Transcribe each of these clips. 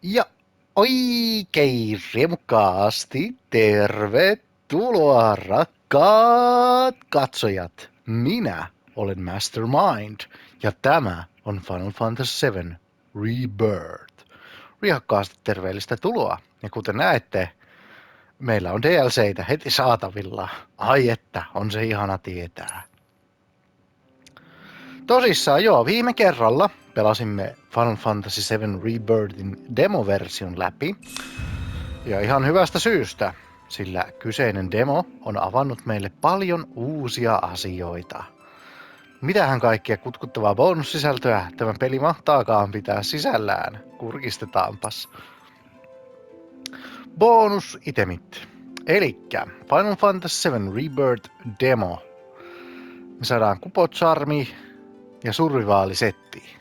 Ja oikein remukkaasti tervetuloa rakkaat katsojat. Minä olen Mastermind ja tämä on Final Fantasy VII Rebirth. Rihakkaasti terveellistä tuloa. Ja kuten näette, meillä on DLCitä heti saatavilla. Ai että, on se ihana tietää. Tosissaan joo, viime kerralla pelasimme Final Fantasy VII Rebirthin demoversion läpi. Ja ihan hyvästä syystä, sillä kyseinen demo on avannut meille paljon uusia asioita. Mitähän kaikkia kutkuttavaa bonussisältöä tämä peli mahtaakaan pitää sisällään? Kurkistetaanpas. Bonusitemit. Elikkä Final Fantasy VII Rebirth demo. Me saadaan kupot-charmi ja survivaalisetti.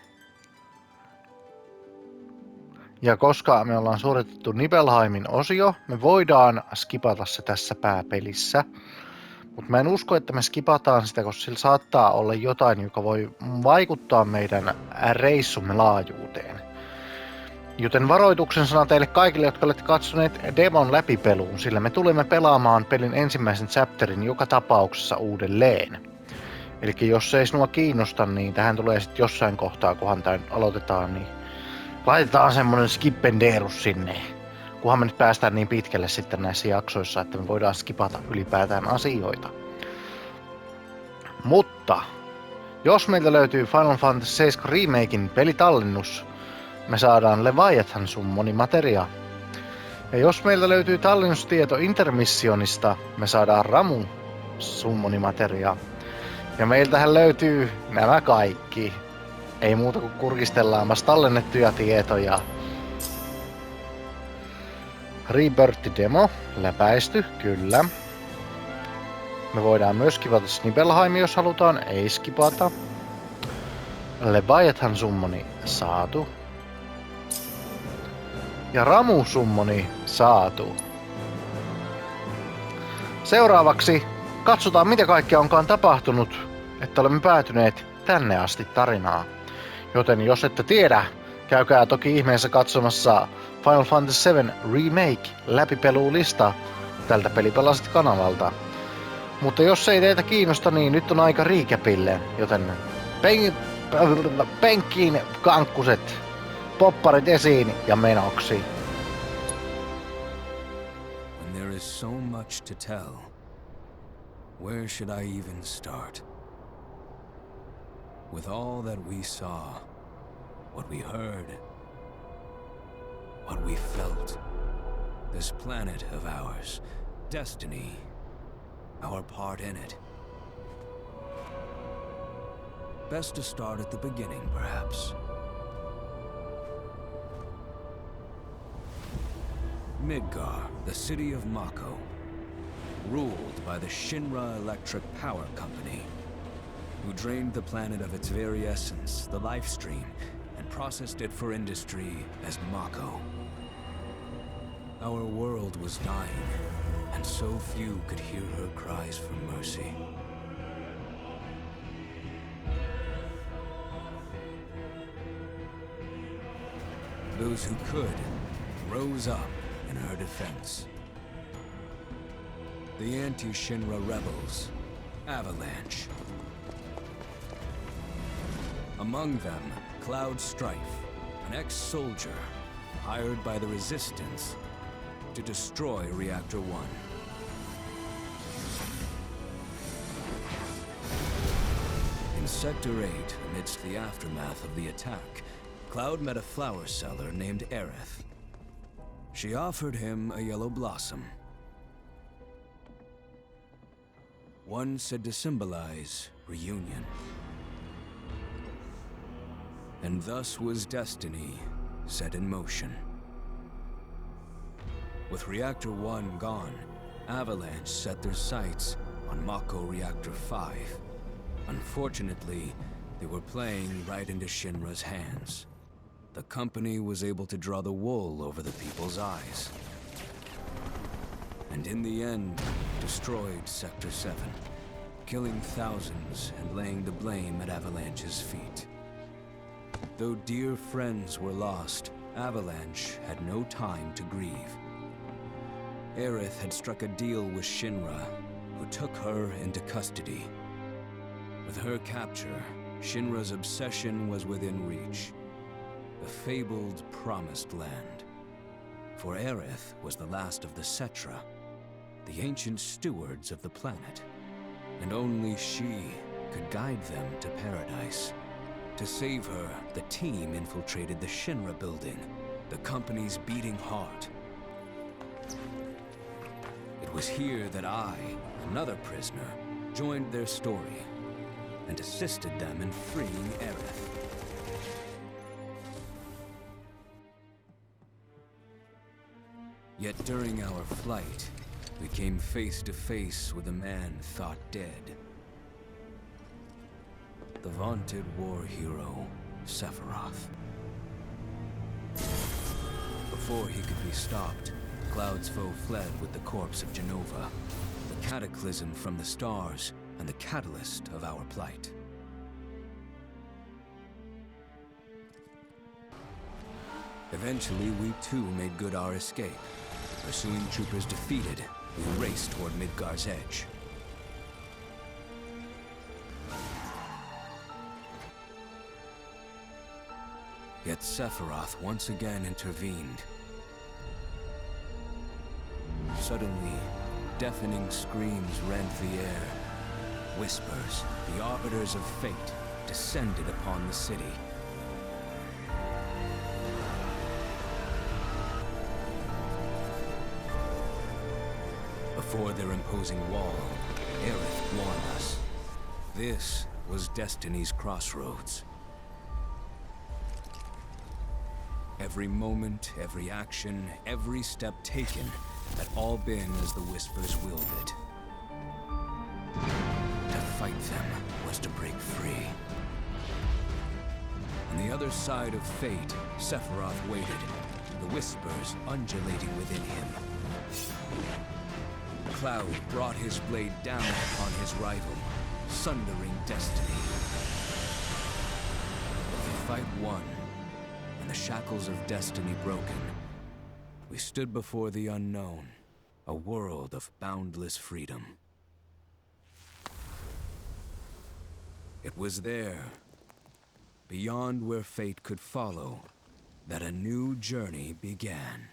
Ja koska me ollaan suoritettu Nibelheimin osio, me voidaan skipata se tässä pääpelissä. Mutta mä en usko, että me skipataan sitä, koska sillä saattaa olla jotain, joka voi vaikuttaa meidän reissumme laajuuteen. Joten varoituksen sana teille kaikille, jotka olette katsoneet demon läpipeluun, sillä me tulemme pelaamaan pelin ensimmäisen chapterin joka tapauksessa uudelleen. Eli jos se ei sinua kiinnosta, niin tähän tulee sitten jossain kohtaa, kunhan tämän aloitetaan, niin laitetaan semmonen skippenderus sinne, kunhan me nyt päästään niin pitkälle sitten näissä jaksoissa, että me voidaan skipata ylipäätään asioita. Mutta jos meiltä löytyy Final Fantasy VII Remaken pelitallennus, me saadaan Leviathan summoni materia. Ja jos meiltä löytyy tallennustieto Intermissionista, me saadaan Ramu summoni materia. Ja meiltähän löytyy nämä kaikki. Ei muuta kuin kurkistellaanpas tallennettuja tietoja. Rebirth-demo, läpäisty, kyllä. Me voidaan myös skipata Nibelheim, jos halutaan, ei skipata. Leviathan summoni saatu. Ja Ramu summoni saatu. Seuraavaksi katsotaan, mitä kaikkea onkaan tapahtunut, että olemme päätyneet tänne asti tarinaa. Joten jos ette tiedä, käykää toki ihmeessä katsomassa Final Fantasy VII Remake läpipelulista tältä Pelipelasit kanavalta. Mutta jos ei teitä kiinnosta, niin nyt on aika recapille, joten penkkiin kankkuset, popparit esiin ja menoksi. When there is so much to tell, where should I even start? With all that we saw, what we heard, what we felt, this planet of ours, destiny, our part in it. Best to start at the beginning, perhaps. Midgar, the city of Mako, ruled by the Shinra Electric Power Company, who drained the planet of its very essence, the life stream, and processed it for industry as Mako. Our world was dying, and so few could hear her cries for mercy. Those who could rose up in her defense. The anti-Shinra rebels, Avalanche. Among them, Cloud Strife, an ex-soldier hired by the Resistance to destroy Reactor 1. In Sector 8, amidst the aftermath of the attack, Cloud met a flower seller named Aerith. She offered him a yellow blossom, one said to symbolize reunion. And thus was destiny set in motion. With Reactor 1 gone, Avalanche set their sights on Mako Reactor 5. Unfortunately, they were playing right into Shinra's hands. The company was able to draw the wool over the people's eyes. And in the end, destroyed Sector 7, killing thousands and laying the blame at Avalanche's feet. Though dear friends were lost, Avalanche had no time to grieve. Aerith had struck a deal with Shinra, who took her into custody. With her capture, Shinra's obsession was within reach. The fabled Promised Land. For Aerith was the last of the Cetra, the ancient stewards of the planet, and only she could guide them to paradise. To save her, the team infiltrated the Shinra building, the company's beating heart. It was here that I, another prisoner, joined their story and assisted them in freeing Aerith. Yet during our flight, we came face to face with a man thought dead. The vaunted war hero, Sephiroth. Before he could be stopped, Cloud's foe fled with the corpse of Genova, the cataclysm from the stars and the catalyst of our plight. Eventually, we too made good our escape. Pursuing troopers defeated, we raced toward Midgar's edge. Yet Sephiroth once again intervened. Suddenly, deafening screams rent the air. Whispers, the arbiters of fate, descended upon the city. Before their imposing wall, Aerith warned us. This was Destiny's crossroads. Every moment, every action, every step taken had all been as the Whispers willed it. To fight them was to break free. On the other side of fate, Sephiroth waited, the Whispers undulating within him. Cloud brought his blade down upon his rival, sundering destiny. The fight won, and the shackles of destiny broken. We stood before the unknown, a world of boundless freedom. It was there, beyond where fate could follow, that a new journey began.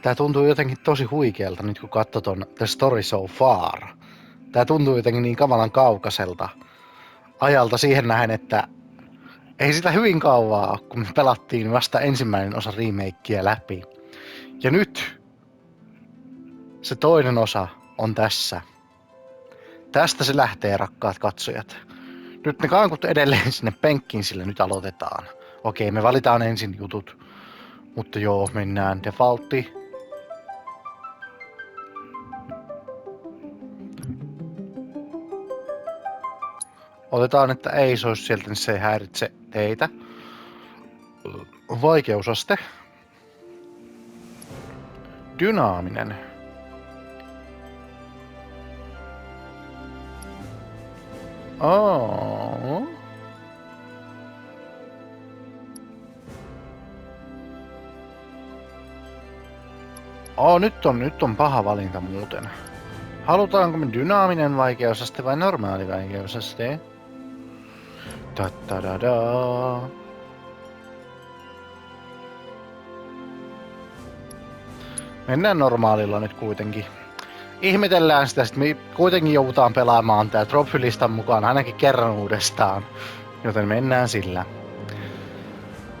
Tää tuntuu jotenkin tosi huikealta nyt kun katsoo ton The Story So Far. Tää tuntuu jotenkin niin kamalan kaukaiselta ajalta siihen nähen, että ei sitä hyvin kauaa ole, kun me pelattiin vasta ensimmäinen osa remakeä läpi. Ja nyt se toinen osa on tässä. Tästä se lähtee, rakkaat katsojat. Nyt ne kankut edelleen sinne penkkiin, sillä nyt aloitetaan. Okei, me valitaan ensin jutut. Mutta joo, mennään defaultti. Otetaan, että ei se olisi sieltä, niin se ei häiritse teitä. Vaikeusaste. Dynaaminen. Nyt on paha valinta muuten. Halutaanko me dynaaminen vaikeusaste vai normaali vaikeusaste? Ta-ta-da-da. Mennään normaalilla nyt kuitenkin. Ihmetellään sitä, että me kuitenkin joudutaan pelaamaan tää trophylistan mukaan ainakin kerran uudestaan. Joten mennään sillä.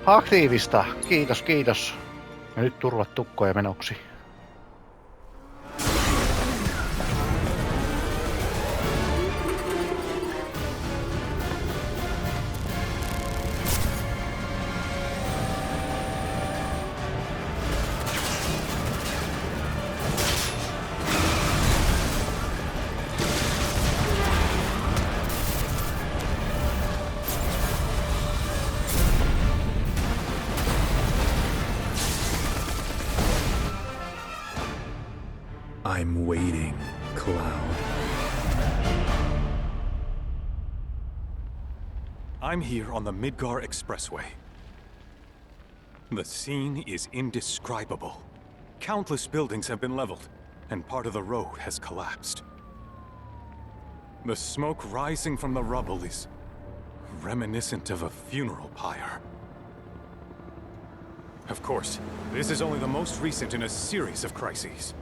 Aktiivista. Kiitos, kiitos. Ja nyt turvat tukkoja menoksi. I'm waiting, Cloud. I'm here on the Midgar Expressway. The scene is indescribable. Countless buildings have been leveled, and part of the road has collapsed. The smoke rising from the rubble is reminiscent of a funeral pyre. Of course, this is only the most recent in a series of crises.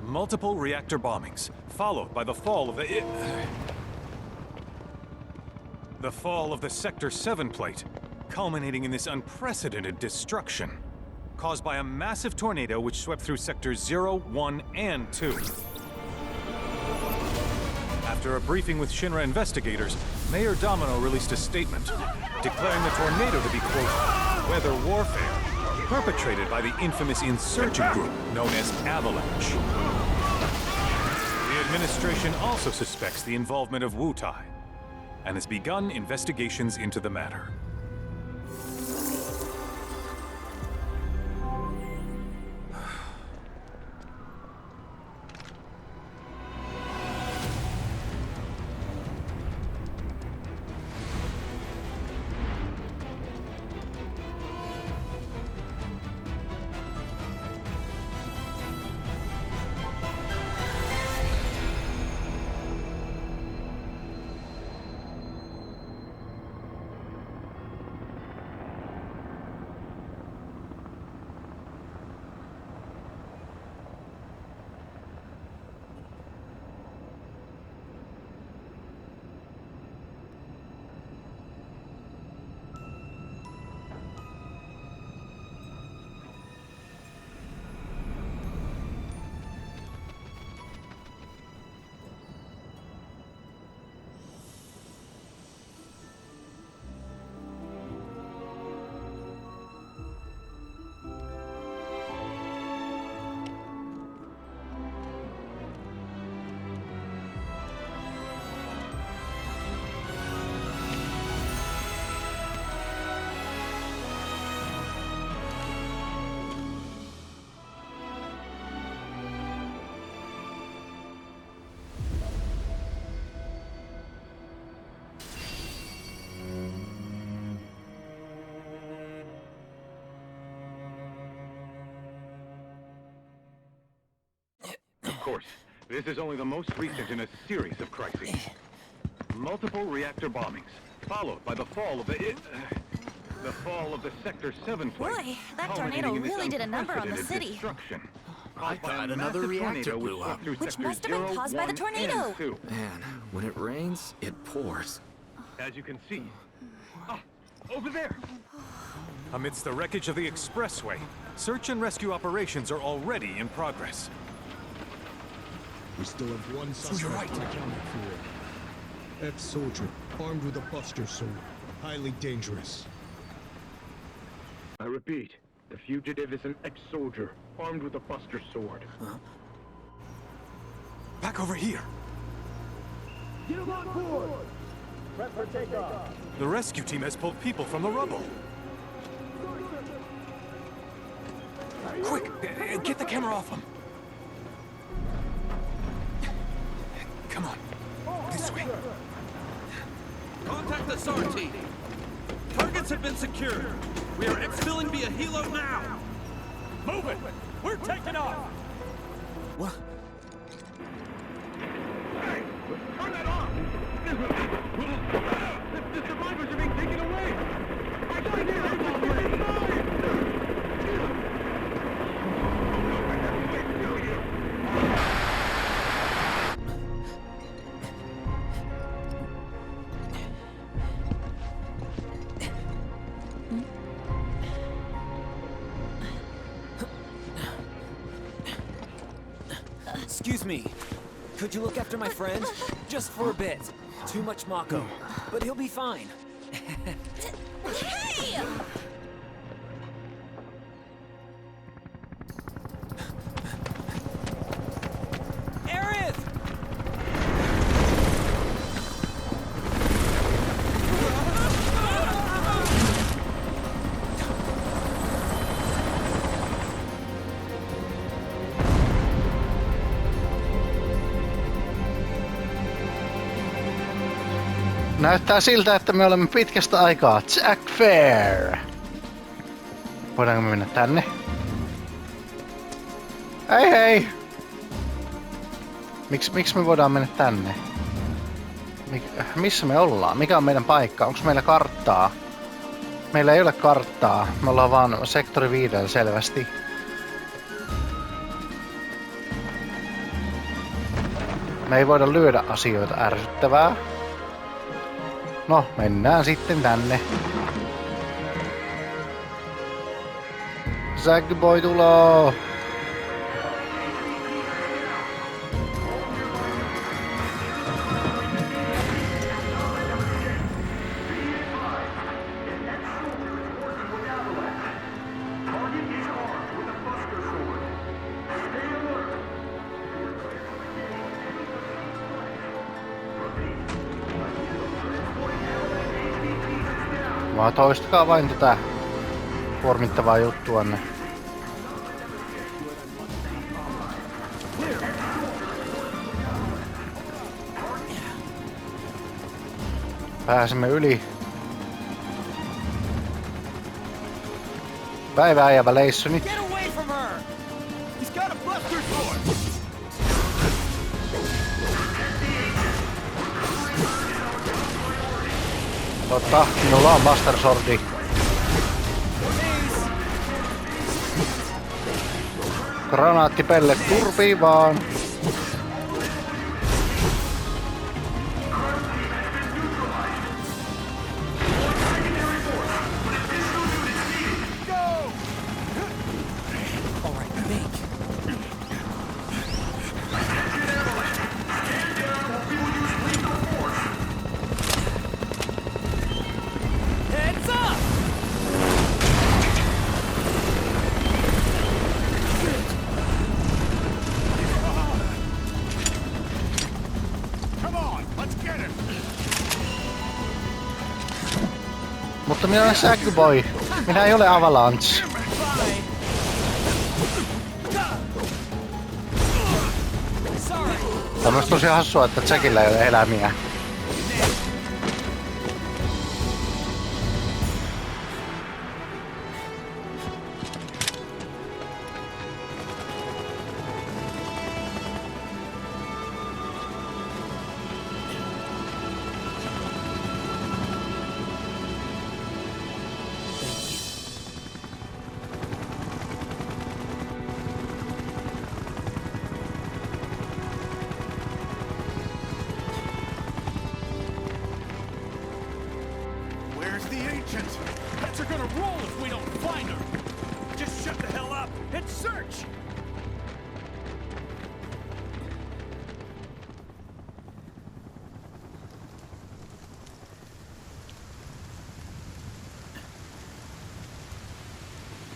Multiple reactor bombings, followed by the fall of the Sector 7 plate, culminating in this unprecedented destruction, caused by a massive tornado which swept through Sectors 0, 1, and 2. After a briefing with Shinra investigators, Mayor Domino released a statement, declaring the tornado to be, quote, weather warfare, perpetrated by the infamous insurgent group known as Avalanche. The administration also suspects the involvement of Wutai, and has begun investigations into the matter. Of course, this is only the most recent in a series of crises. Multiple reactor bombings, followed by the fall of the Sector 7 plate. Boy, that tornado really did a number on the city. Destruction. I thought another reactor blew up. Which must have been caused by the tornado. Man, when it rains, it pours. As you can see. Ah, over there! Amidst the wreckage of the expressway, search and rescue operations are already in progress. We still have one suspect you're right. accounted for. Ex-soldier, armed with a buster sword. Highly dangerous. I repeat, the fugitive is an ex-soldier, armed with a buster sword. Back over here! Get him on board! Prep for takeoff! The rescue team has pulled people from the rubble. Quick, get the camera off him. Come on, this way. Contact the SAR team. Targets have been secured. We are exfilling via helo now. Move it! We're taking off! What? Hey, turn that off! The survivors are being taken away! I got it here! Excuse me. Could you look after my friend? Just for a bit. Too much Mako. But he'll be fine. Hey! Aerith! Näyttää siltä, että me olemme pitkästä aikaa Jack Fair. Voidaanko me mennä tänne? Hei hei! Miksi me voidaan mennä tänne? Missä me ollaan? Mikä on meidän paikka? Onko meillä karttaa? Meillä ei ole karttaa. Me ollaan vaan sektori 5 selvästi. Me ei voida lyödä asioita, ärsyttävää. No, mennään sitten tänne. Sackboy tuloo! Vaan toistakaa vain tätä kuormittavaa juttuanne. Pääsemme yli. Päivää ja väleissoni. Get away from her! He's got a buster sword! Totta, minulla on Buster Swordi. Granaattipelle turpiin vaan. Mutta minä olen Sackboy. Minä ei ole Avalanche. Tämä on myös tosi hassua, että Jackillä ei ole elämiä. Heads are gonna roll if we don't find her! Just shut the hell up and search!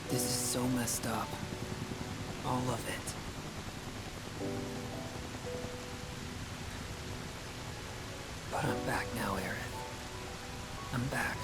This is so messed up. All of it. But I'm back now, Aerith. I'm back.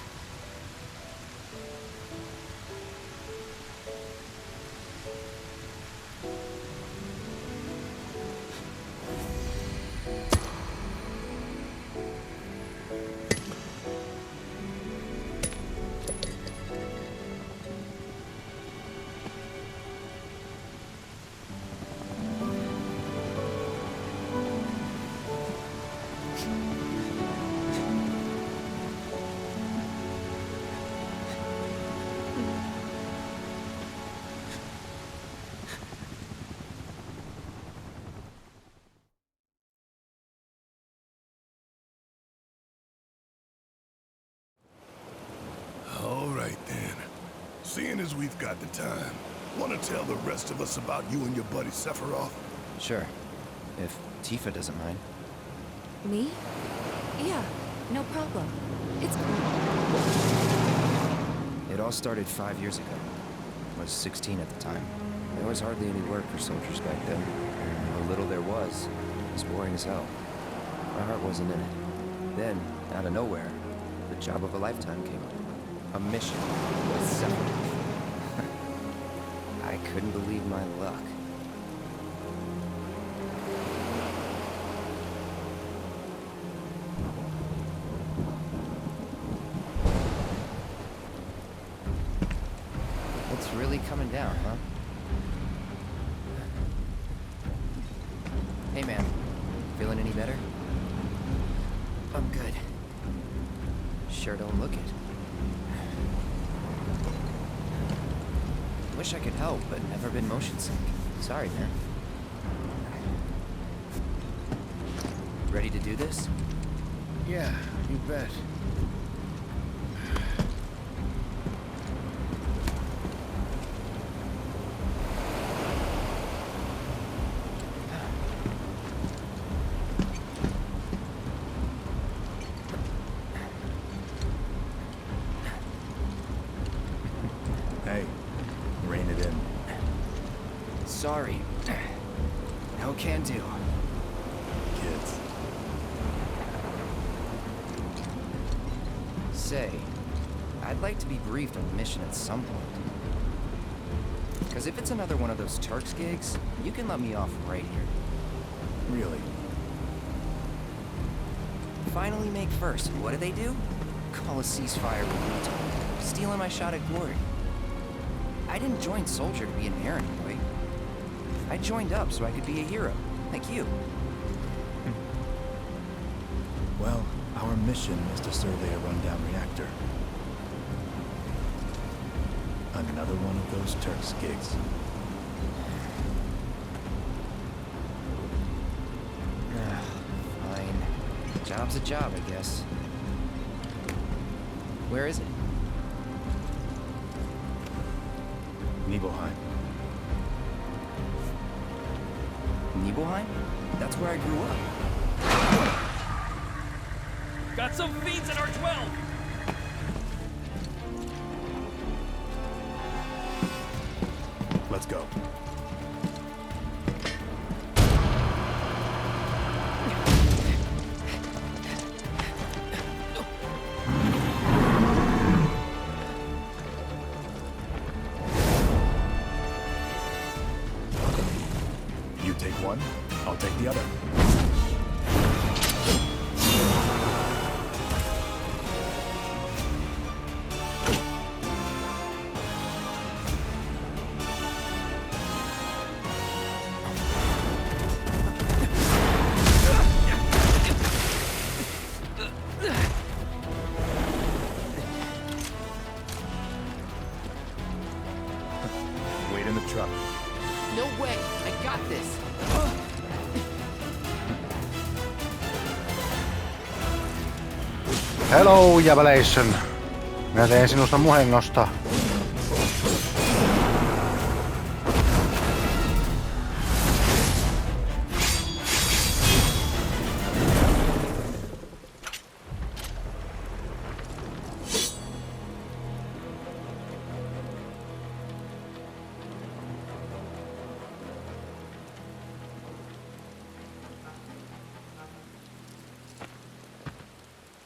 All right then. Seeing as we've got the time, want to tell the rest of us about you and your buddy Sephiroth? Sure. If Tifa doesn't mind. Me? Yeah, no problem. It's cool. It all started 5 years ago. I was 16 at the time. There was hardly any work for soldiers back then. And the little there was boring as hell. My heart wasn't in it. Then, out of nowhere, the job of a lifetime came up. A mission with Sephiroth. I couldn't believe my luck. It's really coming down, huh? Hey man, feeling any better? I'm good. Sure don't look it. Wish I could help, but never been motion sick. Sorry, man. Ready to do this? Yeah, you bet. Hey, rein it in. Sorry. No can do. Kids. Say, I'd like to be briefed on the mission at some point. Because if it's another one of those Turks gigs, you can let me off right here. Really? Finally make first. What do they do? Call a ceasefire with retard. Stealing my shot at glory. I didn't join Soldier to be an errand boy. I joined up so I could be a hero, like you. Well, our mission is to survey a rundown reactor. Another one of those Turks gigs. Fine. Job's a job, I guess. Where is it? Nibelheim. Nibelheim? That's where I grew up. Got some fiends in our 12! Let's go. You take one, I'll take the other. Wait in the truck. No way! I got this! Hello, Javelation. Minä teen sinusta muhengosta.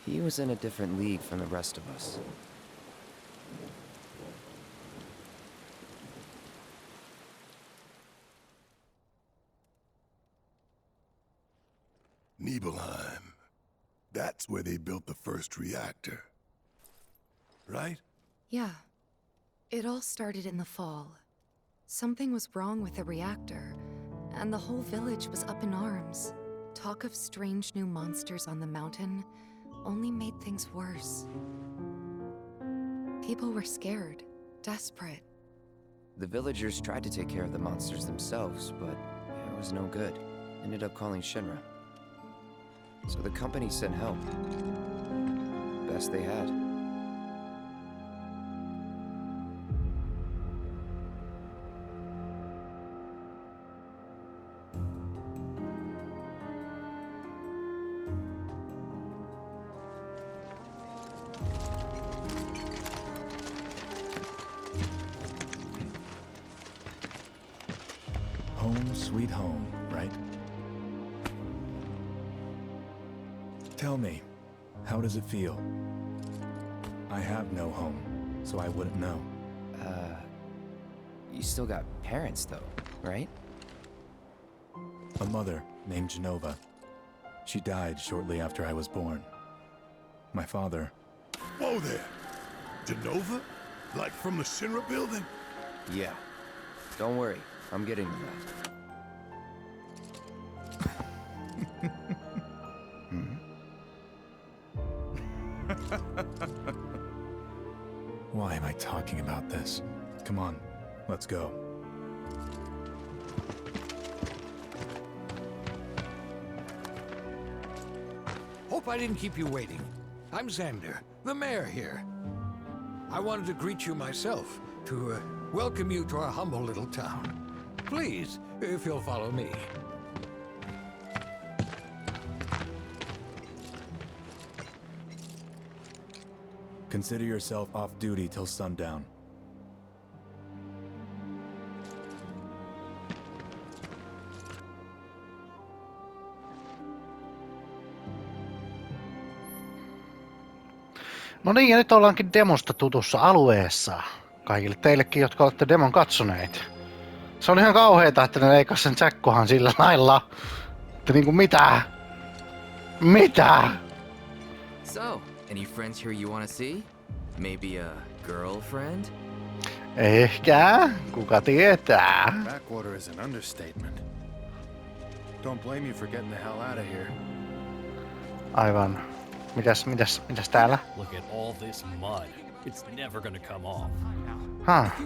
He was in a different league from the rest of us. Nibelheim. That's where they built the first reactor. Right? Yeah. It all started in the fall. Something was wrong with the reactor, and the whole village was up in arms. Talk of strange new monsters on the mountain only made things worse. People were scared, desperate. The villagers tried to take care of the monsters themselves, but it was no good. Ended up calling Shinra. So the company sent help. Best they had. Home sweet home, right? Tell me, how does it feel? I have no home, so I wouldn't know. You still got parents though, right? A mother named Genova. She died shortly after I was born. My father... Whoa there! Genova? Like from the Shinra building? Yeah. Don't worry, I'm getting to that. Why am I talking about this? Come on, let's go. Hope I didn't keep you waiting. I'm Xander, the mayor here. I wanted to greet you myself, to welcome you to our humble little town. Please, if you'll follow me. Consider yourself off duty till sundown. No niin, ja nyt ollaankin demosta tutussa alueessa. Kaikille teillekin, jotka olette demon katsoneet. Se on ihan kauheeta, että ne leikas sen Jatkuuhan sillä lailla. Että niinku mitä? Mitä? So, any friends here you wanna see? Maybe a girlfriend? Ehkä. Kuka tietää? Backwater is an understatement. Don't blame you for getting the hell out of here. Aivan. Mitäs täällä? Look at all this mud. It's never gonna come off.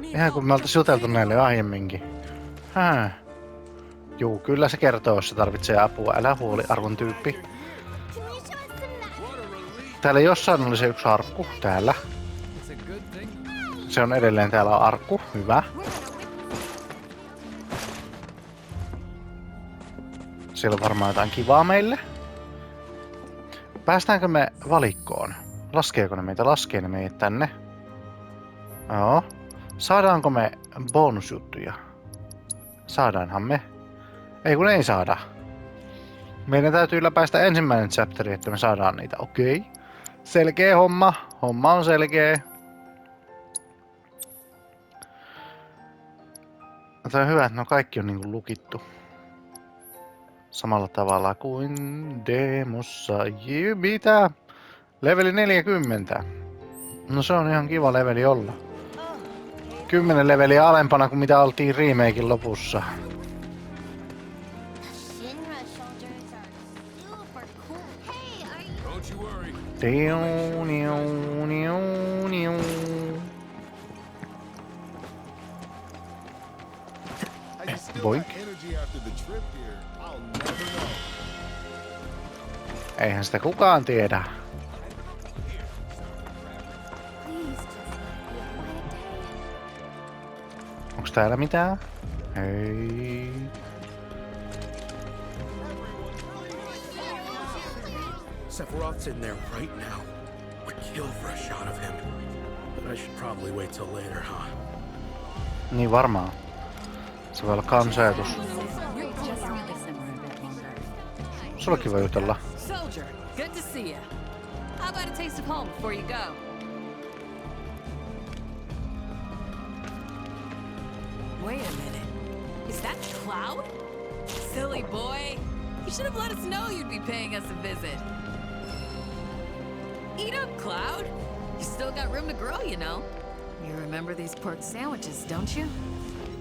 Ihan kun me oltais juteltu näille aiemminkin. Juu, kyllä se kertoo, jos se tarvitsee apua. Älä huoli, arvon tyyppi. Täällä jossain oli se yksi arkku. Täällä. Se on edelleen täällä arkku. Hyvä. Siellä on varmaan jotain kivaa meille. Päästäänkö me valikkoon? Laskeeko ne meitä? Laskee ne meitä tänne. Joo. Saadaanko me bonusjuttuja? Saadaanhan me. Ei kun ei saada. Meidän täytyy läpäistä ensimmäinen chapteri, että me saadaan niitä. Okei. Selkeä homma. Homma on selkeä. Tämä on hyvä, että no kaikki on niinku lukittu. Samalla tavalla kuin demossa. Mitä? Leveli 40. No se on ihan kiva leveli olla. 10 leveliä alempana kuin mitä oltiin remaken lopussa. Boink. Eihän sitä kukaan tiedä. Onks täällä mitään? Hei. Sephiroth's in there right now. Would kill for a shot of him. But I should probably wait till later, huh? Niin varmaan. Se voi olla kansajatus. Sulla on kiva jutella. Soldier, good to see you. How about a taste of home before you go? Wait a minute. Is that Cloud? Silly boy. You should have let us know you'd be paying us a visit. Eat up, Cloud. You still got room to grow, you know. You remember these pork sandwiches, don't you?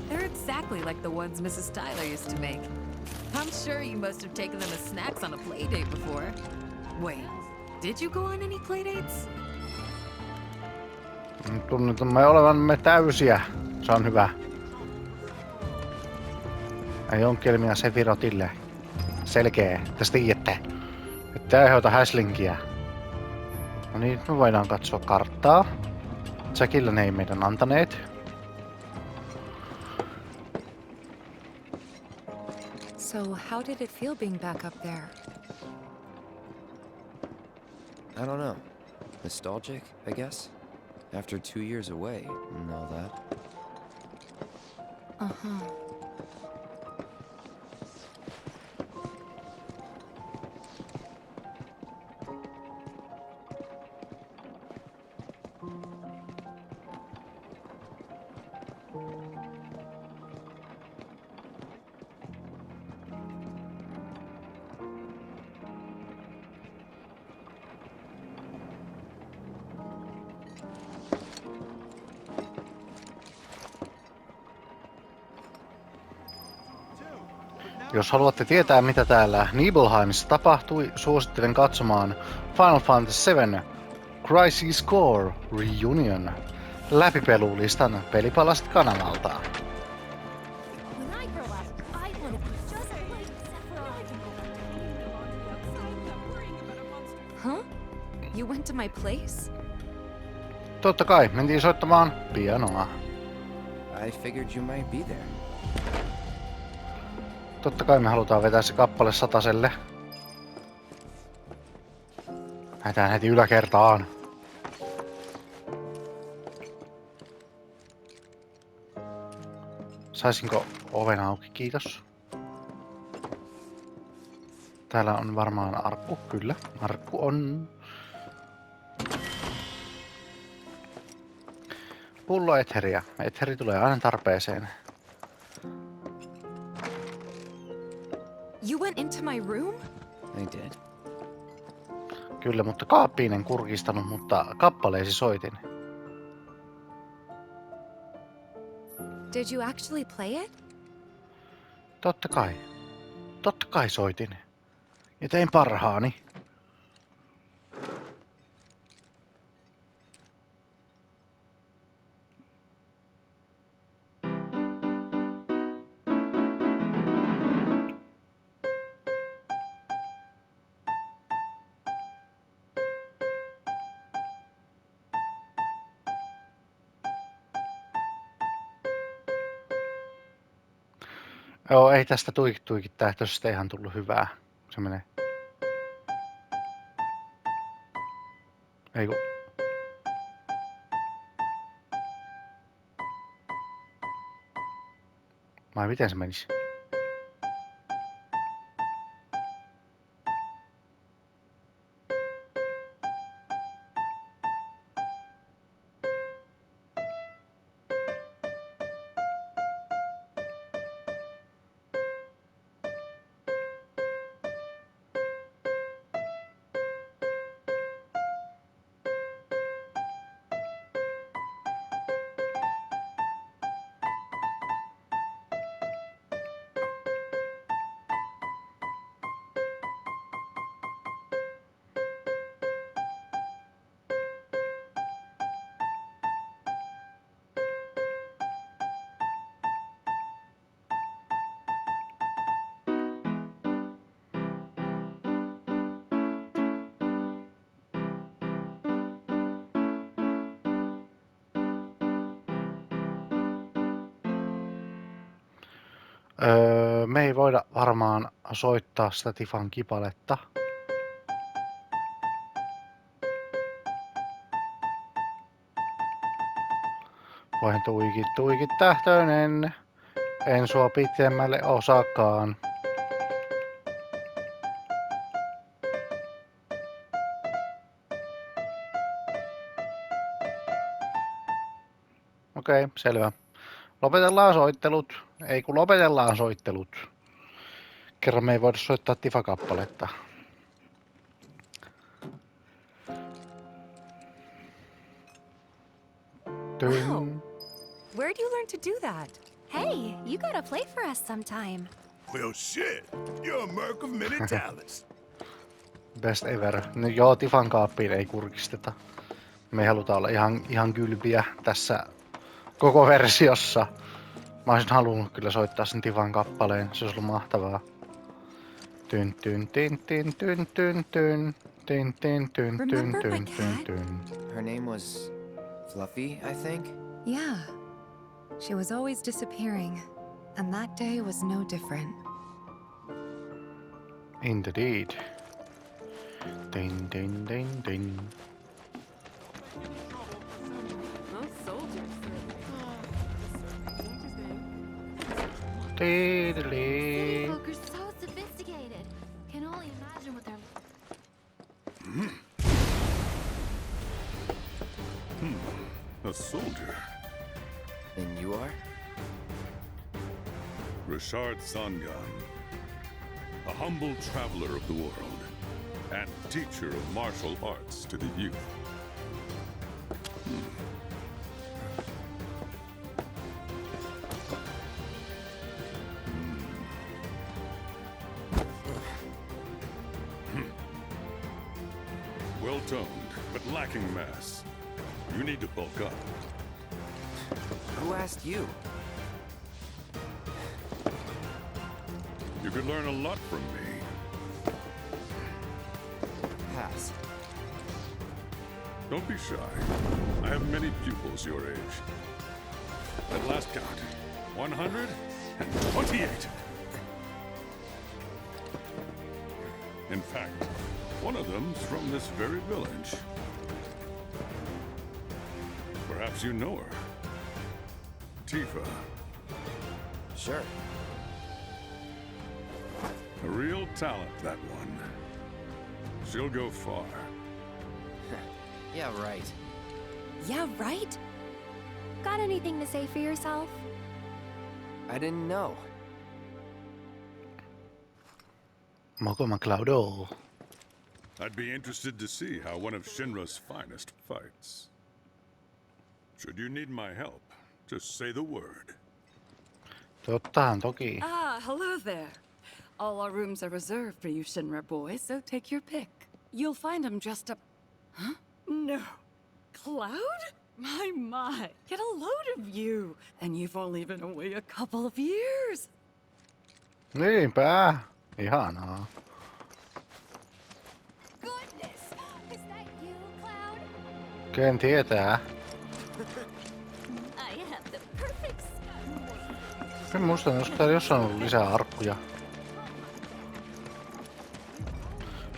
They're exactly like the ones Mrs. Tyler used to make. I'm sure you must have taken them as snacks on a play date before. Wait, did you go on any play dates? Tunnetamme olevamme täysiä. Se on hyvä. Ei onkelmia Sephirotille. Selkeä. Tästä tiedätte. Että aiheuta häslinkiä. No niin, me voidaan katsoa karttaa. Jackillä ne ei meidän antaneet. So, how did it feel being back up there? I don't know. Nostalgic, I guess? After 2 years away and all that. Uh-huh. Jos haluatte tietää, mitä täällä Nibelheimissa tapahtui, suosittelen katsomaan Final Fantasy VII Crisis Core Reunion läpipelulistan Pelipalasit kanavalta. Huh? You went to my place? Totta kai, mentiin soittamaan pianoa. I figured you might be there. Totta kai me halutaan vetää se kappale sataselle. Lähdetään heti yläkertaan. Saisinko oven auki? Kiitos. Täällä on varmaan arkku. Kyllä, arkku on. Pullo etheriä. Etheri tulee aina tarpeeseen. You went into my room? I did. Kyllä, mutta kaappiin en kurkistanut, mutta kappaleesi soitin. Did you actually play it? Totta kai. Totta kai soitin. Ja tein parhaani. Joo, ei tästä tuikit tähtöisestä ihan tullut hyvää. Se menee. Ei kun. Vai miten se menisi? Me ei voida varmaan soittaa sitä Tifan kipaletta. Voin tuikit tähtöinen. En sua pitemmälle osakaan. Okei, selvä. Lopetellaan soittelut. Ei kun lopetellaan soittelut. Kerran me ei voida soittaa Tifa-kappaletta. Wow. Where'd you learn to do that? Hey, you gotta play for us sometime. Well, shit. You're a merc of many talents. Best ever. No joo, Tifan kaappiin ei kurkisteta. Me ei haluta olla ihan kylpiä tässä koko versiossa. Mä olisin halunnut kyllä soittaa sen Tifan kappaleen. Se olisi ollut mahtavaa. Tyn tyn tyn tyn tyn tyn tyn tyn tyn tyn tyn tyn tyn tyn. Her name was Fluffy, I think? Yeah. She was always disappearing, and that day was no different. Indeed. Ding ding ding ding. Diddly. Folk are so sophisticated. Can only imagine what they're. A soldier. And you are? Richard Sangan. A humble traveler of the world. And teacher of martial arts to the youth. working mass. You need to bulk up. Who asked you? You could learn a lot from me. Pass. Don't be shy. I have many pupils your age. At last count, 128. In fact, one of them's from this very village. Perhaps you know her. Tifa. Sure. A real talent, that one. She'll go far. Yeah, right. Yeah, right? Got anything to say for yourself? I didn't know. Mokoma Cloudo. I'd be interested to see how one of Shinra's finest fights. Should you need my help, just say the word. Tottahan toki. Ah, hello there. All our rooms are reserved for you Shinra boys, so take your pick. You'll find them just up... Huh? No. Cloud? My. Get a load of you. And you've only been away a couple of years. Niinpä. Ihanaa. Goodness! Is that you, Cloud? Ken tietää. I have the perfect En muista, olisiko täällä jossain ollut lisää arkkuja.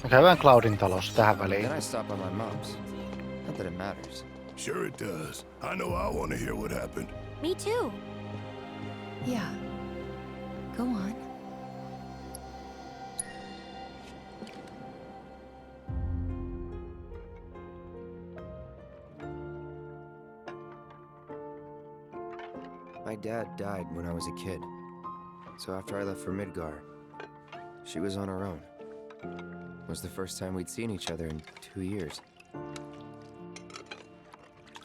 Me käydään Cloudin talossa tähän väliin. Then I stop by my mom's. Not that it matters. Sure it does. I know I want to hear what happened. Me too. Yeah. Go on. My dad died when I was a kid. So after I left for Midgar, she was on her own. It was the first time we'd seen each other in 2 years.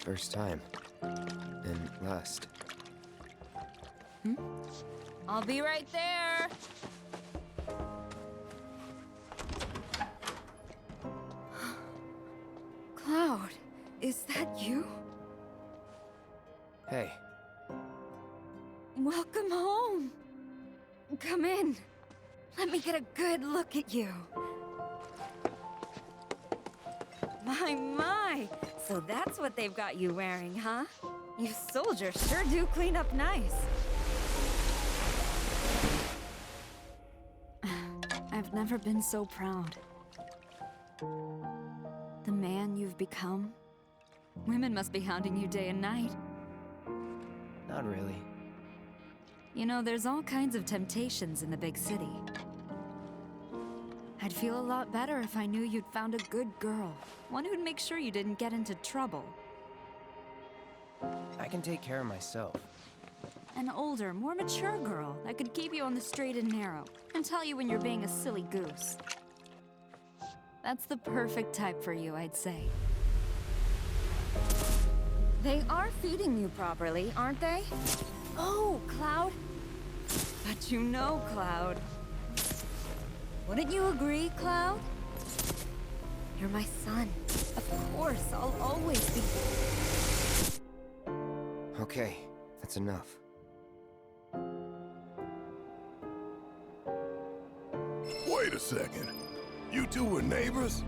First time. And last. I'll be right there. Cloud, is that you? Hey. Welcome home. Come in. Let me get a good look at you. My. So that's what they've got you wearing, huh? You soldiers sure do clean up nice. I've never been so proud. The man you've become. Women must be hounding you day and night. Not really. You know, there's all kinds of temptations in the big city. I'd feel a lot better if I knew you'd found a good girl. One who'd make sure you didn't get into trouble. I can take care of myself. An older, more mature girl that could keep you on the straight and narrow and tell you when you're being a silly goose. That's the perfect type for you, I'd say. They are feeding you properly, aren't they? Oh, Cloud. But you know, Cloud. Wouldn't you agree, Cloud? You're my son. Of course, I'll always be... Okay, that's enough. Wait a second. You two were neighbors?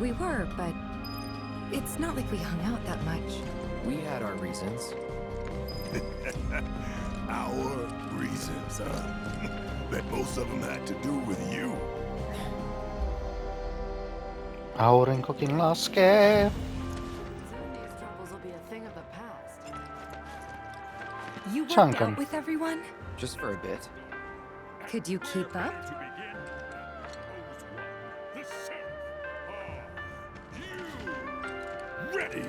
We were, but it's not like we hung out that much. We had our reasons. Our reasons, huh? Bet most of them had to do with you. Aurinkokin laskee. You worked Chunkin. out with everyone? Just for a bit. Could you keep up? Ready.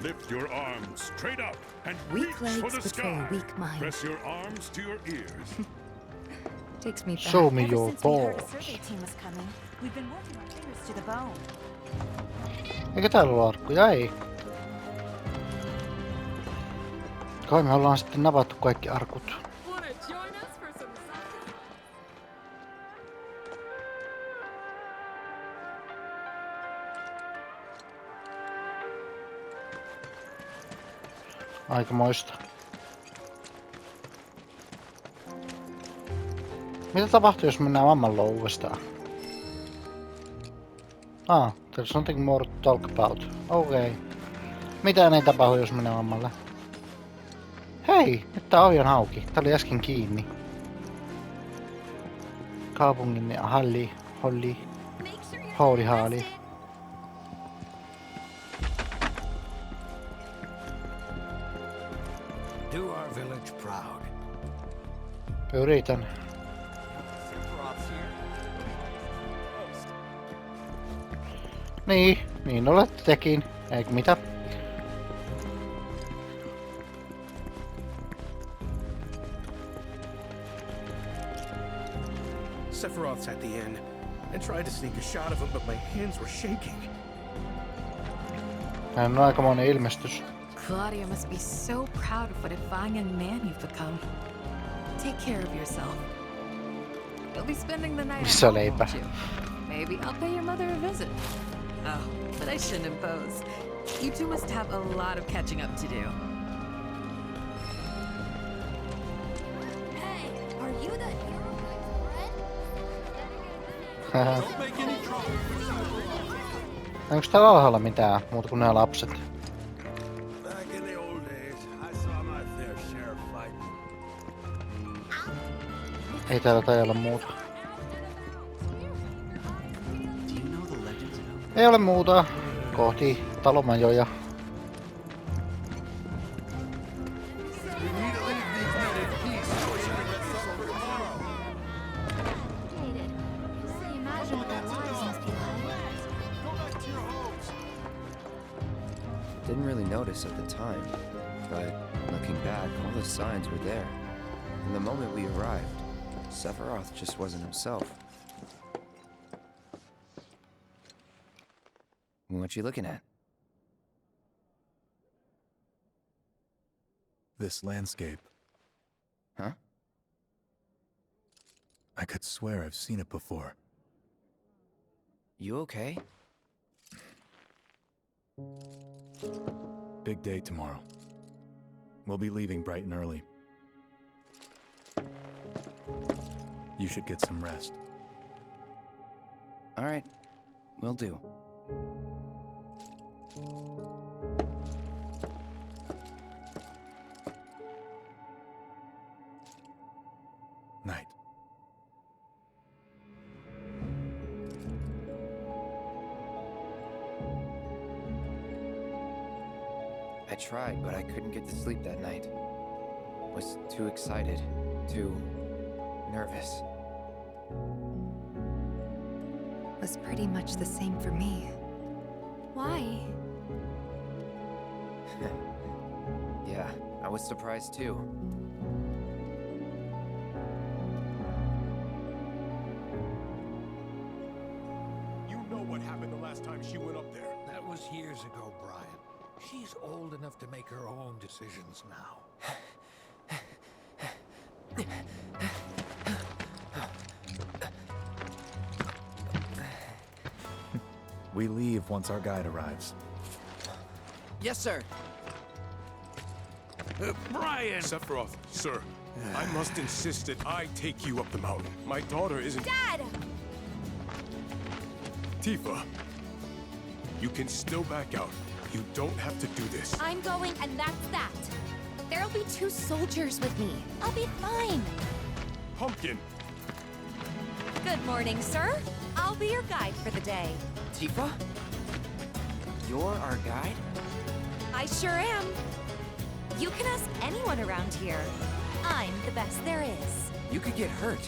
Lift your arms straight up and Weak reach legs for the betray sky. weak mind. Press your arms to your ears. Takes me back. Show me Ever your since we heard a balls. survey team was coming, we've been working our fingers to the bone. Eikö täällä ole arkkuja? Ei. Kai me ollaan sitten navattu kaikki arkut. Aikamoista. Mitä tapahtuu, jos mennään mammalle uudestaan? There's something more to talk about. Okei. Mitään ei tapahdu, jos mennään mammalle. Hei! Nyt tää ovi on auki. Tää oli äsken kiinni. Kaupungin haali. Do our village proud. Yritän. Niin olette tekin. Eikö mitä? Sephiroth's at the inn. I tried to sneak a shot of him, but my hands were shaking. Hän on aikamoinen ilmestys. Claudia must be so proud of what a fine young man you've become. Take care of yourself. You'll be spending the night at home, won't you? Maybe I'll pay your mother a visit. Oh, but I shouldn't impose. You two must have a lot of catching up to do. Hey, are you the hero Don't make any trouble. Onko täällä alhaalla mitään muuta kuin nämä lapset? Back in the old days, I saw my fair share of fighting. Ei täällä tai olla muuta. Ei ole muuta. Kohti Talomajoja. Didn't really notice at the time, but looking back, all the signs were there. From the moment we arrived, Sephiroth just wasn't himself. What you looking at? This landscape. Huh? I could swear I've seen it before. You okay? Big day tomorrow. We'll be leaving bright and early. You should get some rest. All right, will do. Night. I tried, but I couldn't get to sleep that night. Was too excited, too nervous. Was pretty much the same for me. Why? Yeah, I was surprised too. You know what happened the last time she went up there. That was years ago, Brian. She's old enough to make her own decisions now. We leave once our guide arrives. Yes, sir. Brian! Sephiroth, sir, I must insist that I take you up the mountain. My daughter isn't... Dad! Tifa, you can still back out. You don't have to do this. I'm going, and that's that. There'll be 2 soldiers with me. I'll be fine. Pumpkin! Good morning, sir. I'll be your guide for the day. Tifa? You're our guide? I sure am. You can ask anyone around here. I'm the best there is. You could get hurt.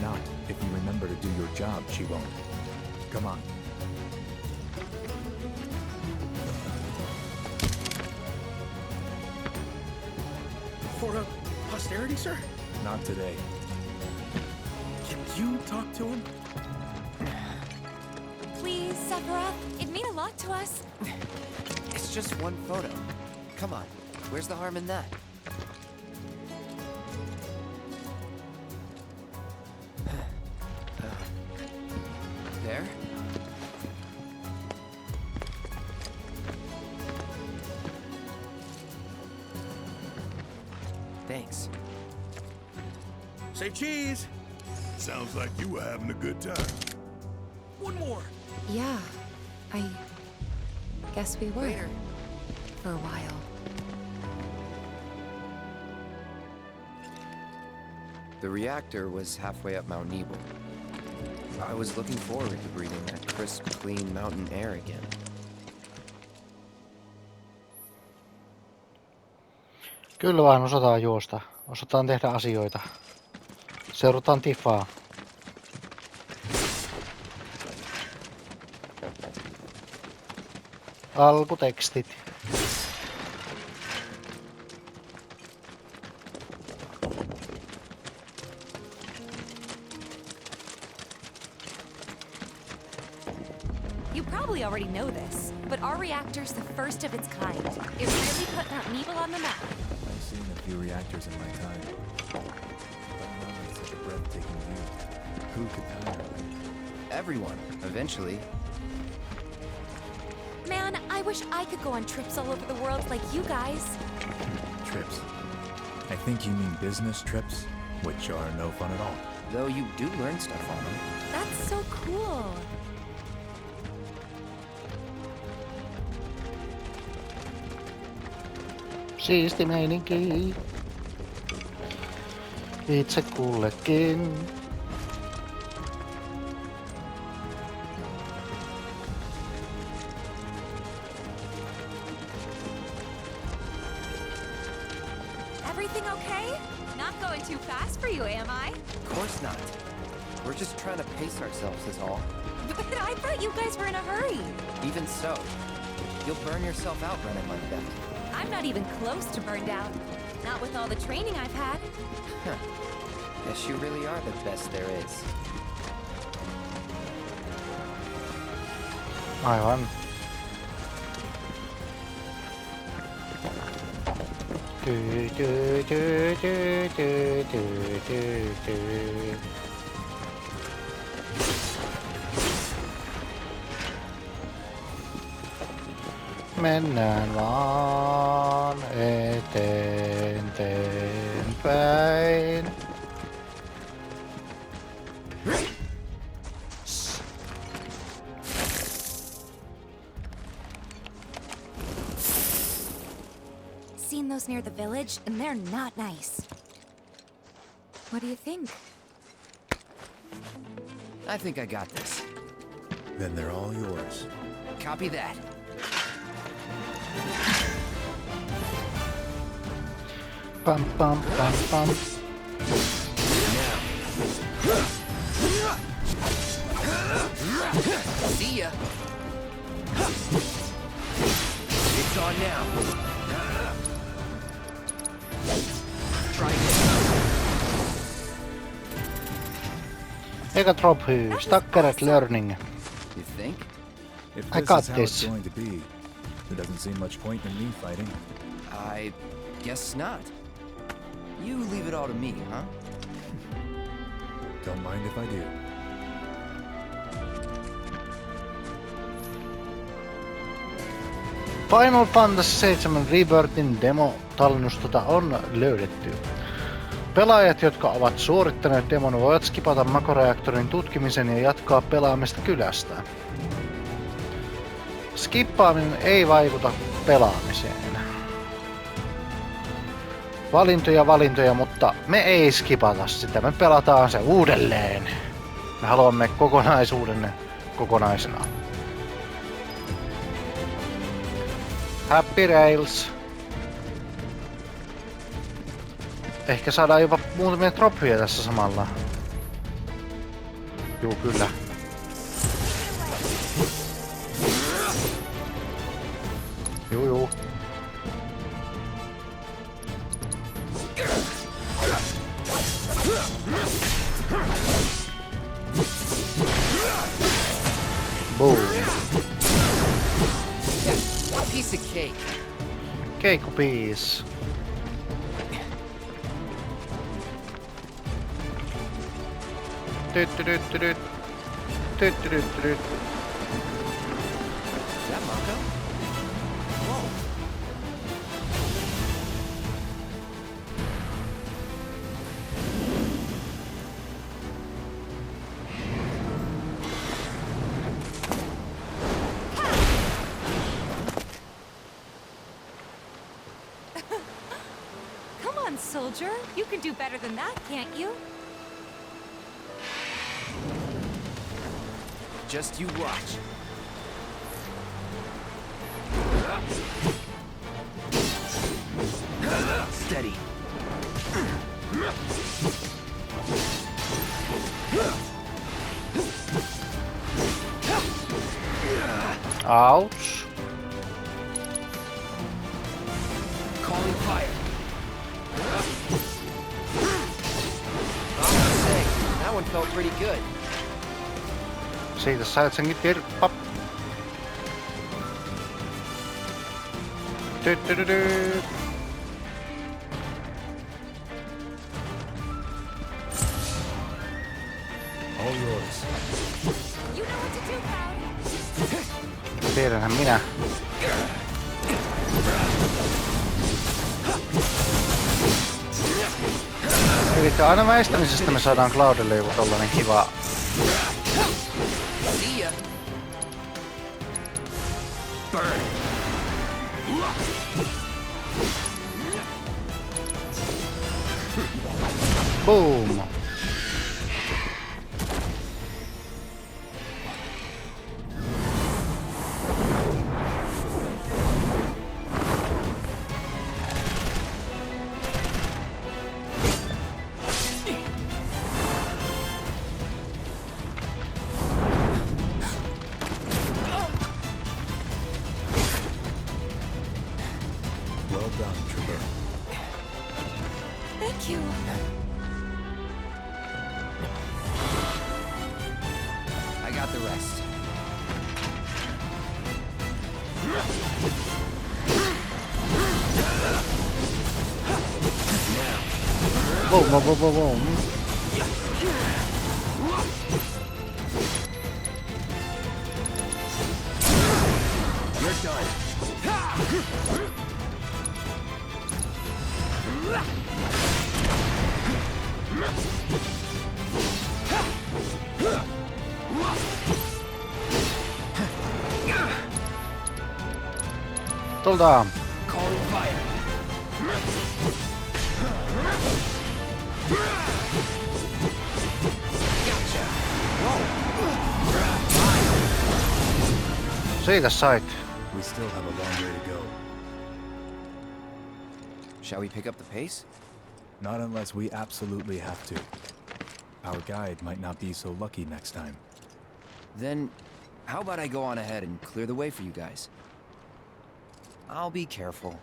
Not if you remember to do your job, she won't. Come on. For posterity, sir? Not today. Can you talk to him? Please, Sephiroth. It'd mean a lot to us. It's just one photo. Come on, where's the harm in that? There? Say cheese. Sounds like you were having a good time. One more. Yeah, I guess we were. For a while. The reactor was halfway up Mount Nebel. I was looking forward to breathing that crisp, clean mountain air again. Kyllä vaan osataan juosta. Osataan tehdä asioita. Seurataan Tiffaa. Alkutekstit. You probably already know this, but our reactor's the first of its kind. It really put Mount Nebel on the map. I've seen a few reactors in my time, but none with such a breathtaking view. Who could tire of it? Everyone, eventually. Man, I wish I could go on trips all over the world like you guys. Trips. I think you mean business trips, which are no fun at all. Though you do learn stuff on them. That's so cool. Siisti meininki. Itse kullekin. Everything okay? Not going too fast for you, am I? Of course not. We're just trying to pace ourselves is all. But I thought you guys were in a hurry. Even so, you'll burn yourself out running like that. I'm not even close to burned out. Not with all the training I've had. Huh. Guess you really are the best there is. Aivan. Mennään vaan eteenpäin. Seen those near the village, and they're not nice. What do you think? I think I got this. Then they're all yours. Copy that. Pam pam pam pam. See ya. It's on now. Try Eka drop hyy. Stacker at learning. You think? If I this got is how this. it's going to be, there doesn't seem much point in me fighting. I guess not. You leave it all to me, huh? Don't mind if I do. Final Fantasy VII Rebirthin demo-tallennustota on löydetty. Pelaajat, jotka ovat suorittaneet demon, voivat skipata makoreaktorin tutkimisen ja jatkaa pelaamista kylästä. Skippaaminen ei vaikuta pelaamiseen. Valintoja, mutta me ei skipata sitä. Me pelataan se uudelleen. Me haluamme kokonaisuuden kokonaisena. Happy Rails. Ehkä saadaan jopa muutamia trophyjä tässä samalla. Juu, kyllä. Juu. Boom. Piece of cake. Cake piece. Tyt. Is that Mako? Whoa. soldier. You can do better than that, can't you? Just you watch. Steady. Ouch. Calling fire. I must say, that one felt pretty good. Siitä sait senkin tirppa. All yours. You know what to do, Cloud. Tiedänhän minä. Eli aina väistämisestä me saadaan Cloudille joku tollanen kiva. Boom. Well done, Trooper. Thank you. I got the rest. Boom, boom, boom, boom, boom. You're done. Tultaan. Calling fire. Gotcha. Siitä sait. We still have a long way to go. Shall we pick up the pace? Not unless we absolutely have to. Our guide might not be so lucky next time. Then, how about I go on ahead and clear the way for you guys? I'll be careful.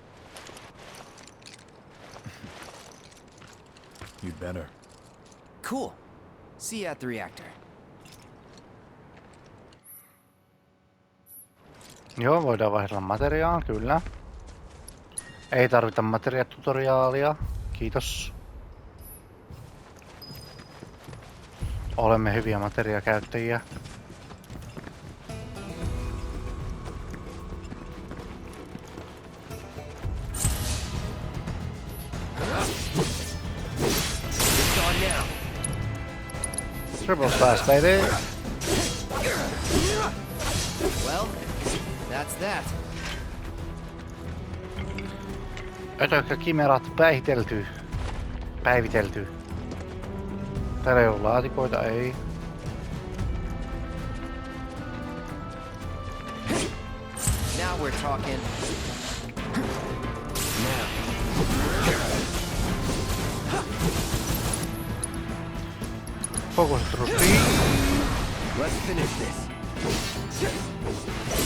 You'd better. Cool. See you at the reactor. Joo, voidaan vaihdella materiaa, kyllä. Ei tarvita materiatutoriaalia. Kiitos. Olemme hyviä materiakäyttäjiä. Triple slash, baby. Well, that's that. Ötökkä kimerat päivitelty. Täällä ei ole laatikoita, ei. Now we're talking. Focus through. Let's finish this.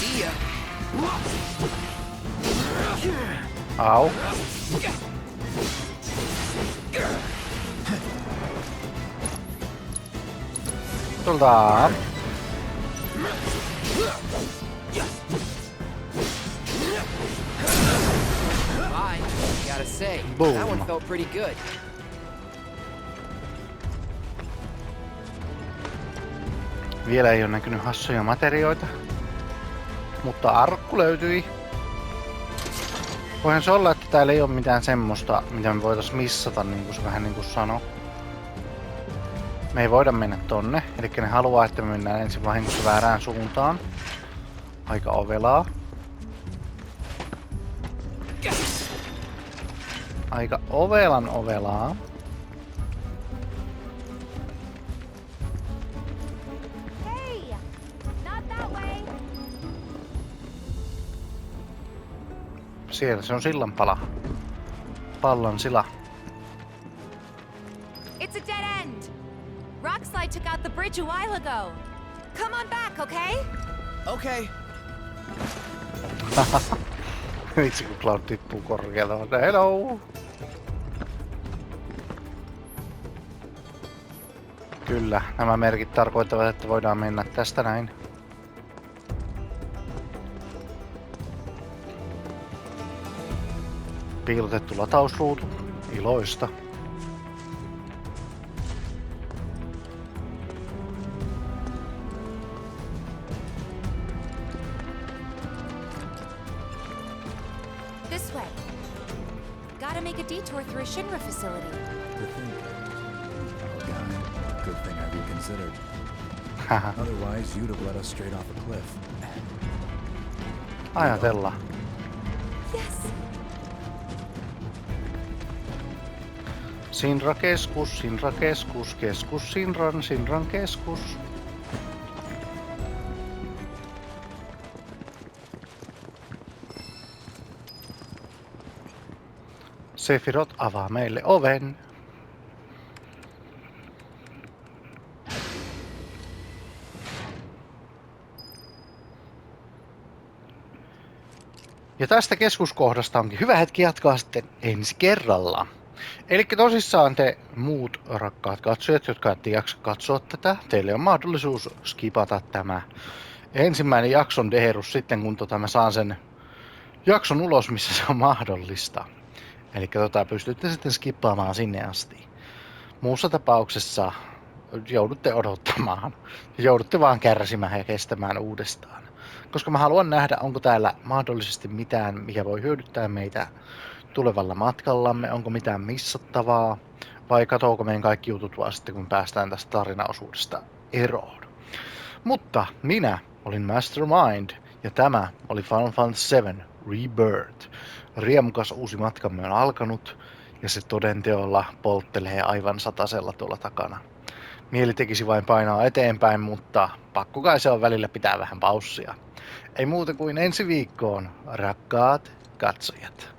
See ya. Au. Tultaan. Bye. Gotta say, Boom. that one felt pretty good. Vielä ei ole näkynyt hassuja materioita. Mutta arkku löytyi. Voihan se olla, että täällä ei ole mitään semmoista, mitä me voitais missata, niin kuin se vähän niin kuin sanoi. Me ei voida mennä tonne, eli ne haluaa, että me mennään ensin vahingossa väärään suuntaan. Aika ovelaa. aika ovelaa. Hey! Not that way! Siellä se on sillanpala. Pallansila. It's a dead end! Rockslide took out the bridge a while ago. Come on back, okay? Okay. Vitsi kun Cloud tippuu korkealta. Hello! Kyllä, nämä merkit tarkoittavat, että voidaan mennä tästä näin. Piilotettu latausruutu. Iloista. This way. Gotta make a detour through a Shinra facility. To think. Oh god. Good thing I reconsidered. Otherwise, you'd have let us straight off a cliff. Ajatella. Yes. Sinra-keskus, Sinra-keskus, keskus Sinran, Sinran keskus. Sephiroth avaa meille oven. Ja tästä keskuskohdasta onkin hyvä hetki jatkaa sitten ensi kerralla. Eli tosissaan te muut rakkaat katsojat, jotka ette jaksa katsoa tätä, teille on mahdollisuus skipata tämä ensimmäinen jakson deherus sitten, kun mä saan sen jakson ulos, missä se on mahdollista. Eli pystytte sitten skippaamaan sinne asti. Muussa tapauksessa joudutte odottamaan. Joudutte vaan kärsimään ja kestämään uudestaan. Koska mä haluan nähdä, onko täällä mahdollisesti mitään, mikä voi hyödyttää meitä tulevalla matkallamme, onko mitään missattavaa, vai katoako meidän kaikki jutut vaan sitten, kun päästään tästä tarinaosuudesta eroon. Mutta minä olin Mastermind, ja tämä oli Final Fantasy VII Rebirth. Riemukas uusi matkamme on alkanut, ja se todenteolla polttelee aivan satasella tuolla takana. Mieli tekisi vain painaa eteenpäin, mutta pakko kai se on välillä pitää vähän paussia. Ei muuta kuin ensi viikkoon, rakkaat katsojat.